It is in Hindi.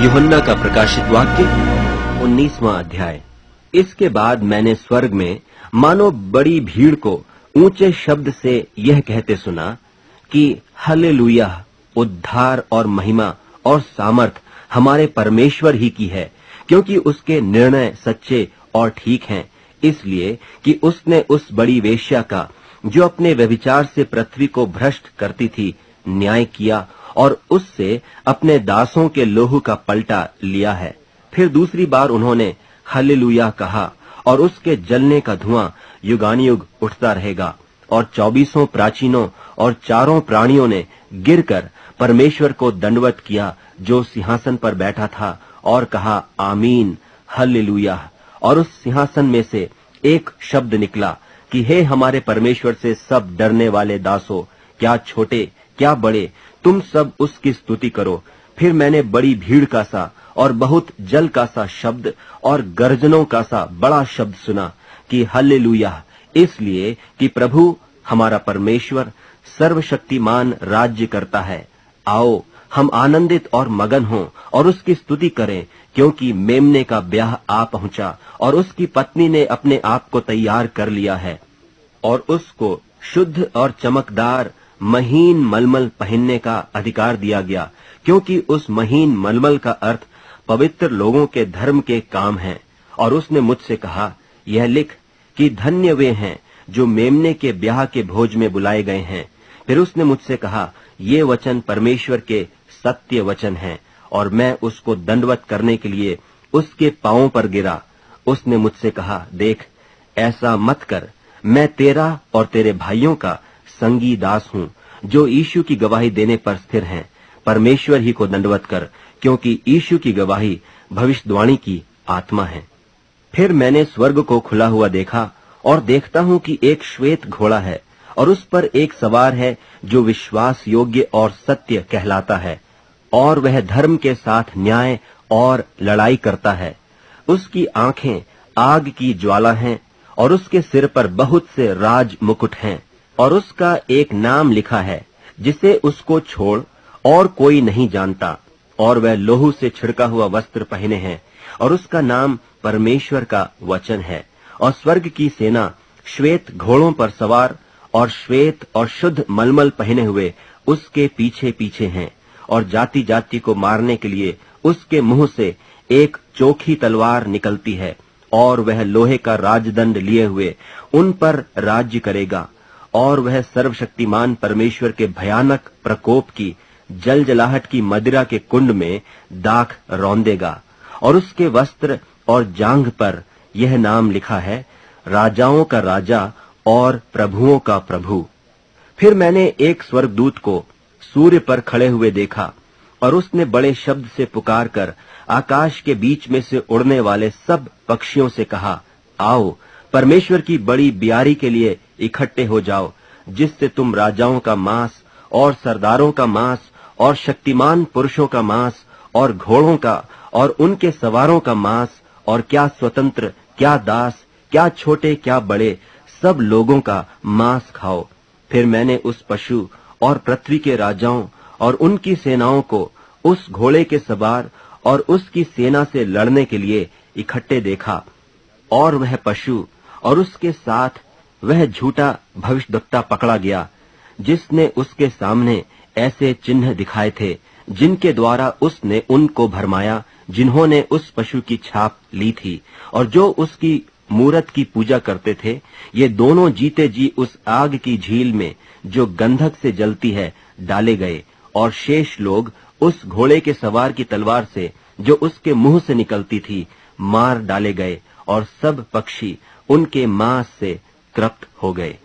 यूहन्ना का प्रकाशित वाक्य 19वां अध्याय। इसके बाद मैंने स्वर्ग में मानो बड़ी भीड़ को ऊंचे शब्द से यह कहते सुना कि हालेलुया, उद्धार और महिमा और सामर्थ हमारे परमेश्वर ही की है, क्योंकि उसके निर्णय सच्चे और ठीक हैं। इसलिए कि उसने उस बड़ी वेश्या का, जो अपने व्यभिचार से पृथ्वी को भ्रष्ट करती थी, न्याय किया और उससे अपने दासों के लोहू का पलटा लिया है। फिर दूसरी बार उन्होंने हालेलुया कहा और उसके जलने का धुआं युगानुयुग उठता रहेगा। और 24 प्राचीनों और 4 प्राणियों ने गिरकर परमेश्वर को दंडवत किया जो सिंहासन पर बैठा था, और कहा, आमीन, हालेलुया। और उस सिंहासन में से एक शब्द निकला कि हे हमारे परमेश्वर से सब डरने वाले दासों, क्या छोटे क्या बड़े, तुम सब उसकी स्तुति करो। फिर मैंने बड़ी भीड़ का सा और बहुत जल का सा शब्द और गर्जनों का सा बड़ा शब्द सुना कि हालेलुया, इसलिए कि प्रभु हमारा परमेश्वर सर्वशक्तिमान राज्य करता है। आओ हम आनंदित और मगन हों और उसकी स्तुति करें, क्योंकि मेमने का ब्याह आ पहुंचा और उसकी पत्नी ने अपने आप को तैयार कर लिया है। और उसको शुद्ध और चमकदार महीन मलमल पहनने का अधिकार दिया गया, क्योंकि उस महीन मलमल का अर्थ पवित्र लोगों के धर्म के काम है। और उसने मुझसे कहा, यह लिख कि धन्य वे हैं जो मेमने के ब्याह के भोज में बुलाए गए हैं। फिर उसने मुझसे कहा, ये वचन परमेश्वर के सत्य वचन हैं। और मैं उसको दंडवत करने के लिए उसके पांवों पर गिरा। उसने मुझसे कहा, देख, ऐसा मत कर, मैं तेरा और तेरे भाइयों का संगी दास हूं, जो यीशु की गवाही देने पर स्थिर हैं। परमेश्वर ही को दंडवत कर, क्योंकि यीशु की गवाही भविष्यवाणी की आत्मा है। फिर मैंने स्वर्ग को खुला हुआ देखा, और देखता हूं कि एक श्वेत घोड़ा है, और उस पर एक सवार है जो विश्वास योग्य और सत्य कहलाता है, और वह धर्म के साथ न्याय और लड़ाई करता है। उसकी आंखें आग की ज्वाला हैं, और उसके सिर पर बहुत से राज मुकुट हैं। और उसका एक नाम लिखा है जिसे उसको छोड़ और कोई नहीं जानता, और वह लोहू से छिड़का हुआ वस्त्र पहने हैं, और उसका नाम परमेश्वर का वचन है। और स्वर्ग की सेना श्वेत घोड़ों पर सवार और श्वेत और शुद्ध मलमल पहने हुए उसके पीछे पीछे हैं। और जाति जाति को मारने के लिए उसके मुंह से एक चोखी तलवार निकलती है, और वह लोहे का राजदंड लिए हुए उन पर राज्य करेगा। और वह सर्वशक्तिमान परमेश्वर के भयानक प्रकोप की जलजलाहट की मदिरा के कुंड में दाख रौंदेगा। और उसके वस्त्र और जांघ पर यह नाम लिखा है, राजाओं का राजा और प्रभुओं का प्रभु। फिर मैंने एक स्वर्गदूत को सूर्य पर खड़े हुए देखा, और उसने बड़े शब्द से पुकार कर आकाश के बीच में से उड़ने वाले सब पक्षियों से कहा, आओ परमेश्वर की बड़ी ब्यारी के लिए इकट्ठे हो जाओ, जिससे तुम राजाओं का मांस और सरदारों का मांस और शक्तिमान पुरुषों का मांस और घोड़ों का और उनके सवारों का मांस, और क्या स्वतंत्र क्या दास क्या छोटे क्या बड़े, सब लोगों का मांस खाओ। फिर मैंने उस पशु और पृथ्वी के राजाओं और उनकी सेनाओं को उस घोड़े के सवार और उसकी सेना से लड़ने के लिए इकट्ठे देखा। और वह पशु और उसके साथ वह झूठा भविष्यद्वक्ता पकड़ा गया, जिसने उसके सामने ऐसे चिन्ह दिखाए थे जिनके द्वारा उसने उनको भरमाया, जिन्होंने उस पशु की छाप ली थी और जो उसकी मूरत की पूजा करते थे। ये दोनों जीते जी उस आग की झील में जो गंधक से जलती है डाले गए। और शेष लोग उस घोड़े के सवार की तलवार से जो उसके मुंह से निकलती थी मार डाले गए, और सब पक्षी उनके मांस से तृप्त हो गए।